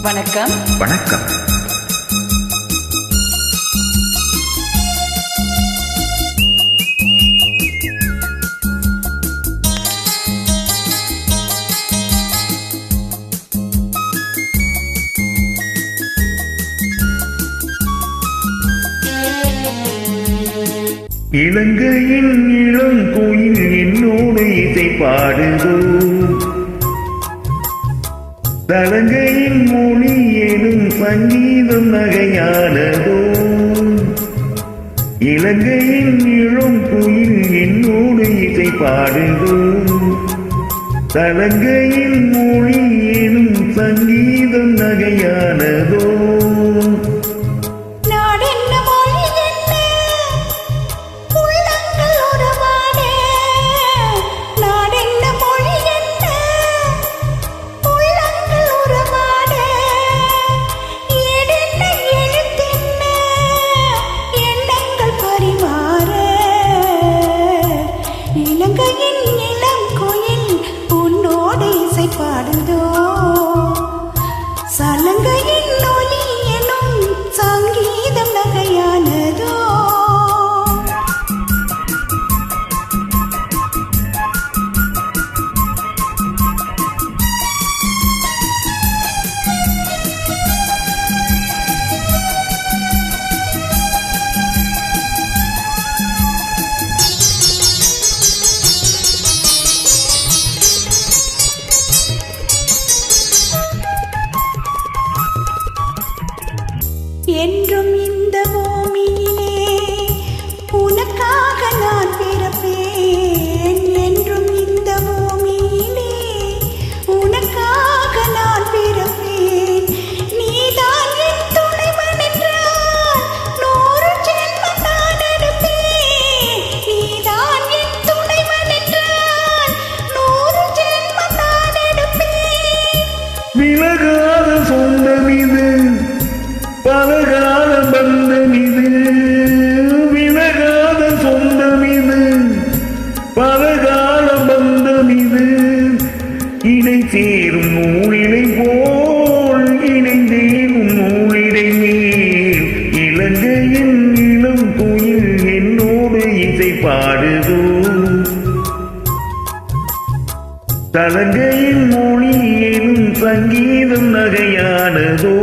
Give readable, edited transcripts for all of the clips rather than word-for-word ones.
வணக்கம். வணக்கம். இலங்கையின் இளம் கோயில் என்னோடு இசை பாடுதோ, தலங்கையின் மொழி எனும் சங்கீதம் நகையானதோ. இலங்கையின் இளம் கோயில் என்னோடு இசை பாடுதோ, தலங்கையின் மொழி எனும் சங்கீதம் நகையானதோ. பாடுதோ சலங்கையின் ஒலி எனும் சங்கீதம் நகையானதோ. என்றும் இந்த பூமியிலே உனக்காக நான் பிறப்பேன். என்றும் இந்த பூமியிலே உனக்காக நான் பிறப்பேன். நீதான் என் துணைவன் என்றால் 100 ஜென்மம் நான் எடுப்பேன். நீதான் என் துணைவன் என்றால் 100 ஜென்மம் நான் எடுப்பேன். விலகாத சொந்தம் இது, பலகால பந்தம் இது. விலகாத சொந்தம் இது, பலகால பந்தம் இது. இணை சேரும் நூலிடை போல் இணைந்தேனும் நூலிடை மேல். இலங்கையின் இளம் கோயில் என்னோடு இசை பாடுதோ, தலங்கையின் மொழி எனும் சங்கீதம் நகையானதோ.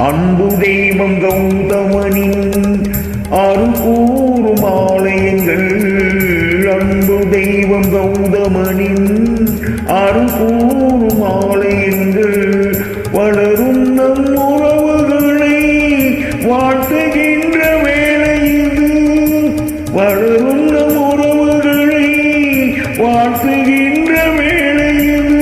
அன்பு தெய்வம் கௌதமனின் அருள்கூறும் ஆலயங்கள். அன்பு தெய்வம் கௌதமனின் அருள்கூறும் ஆலயங்கள். வளரும் நம் உறவுகளை வாழ்த்துகின்ற வேளை இது. வளரும் நம் உறவுகளை வாழ்த்துகின்ற வேளை இது.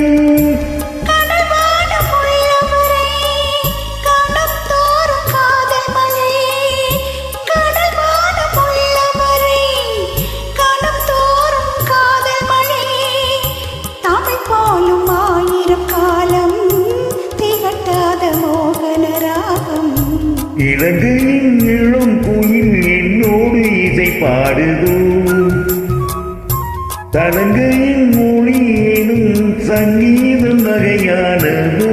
இலங்கையின் இளம் கோயில் என்னோடு இசை பாடுதோ, தலங்கையின் மொழி எனும் சங்கீதம் நகையானதோ.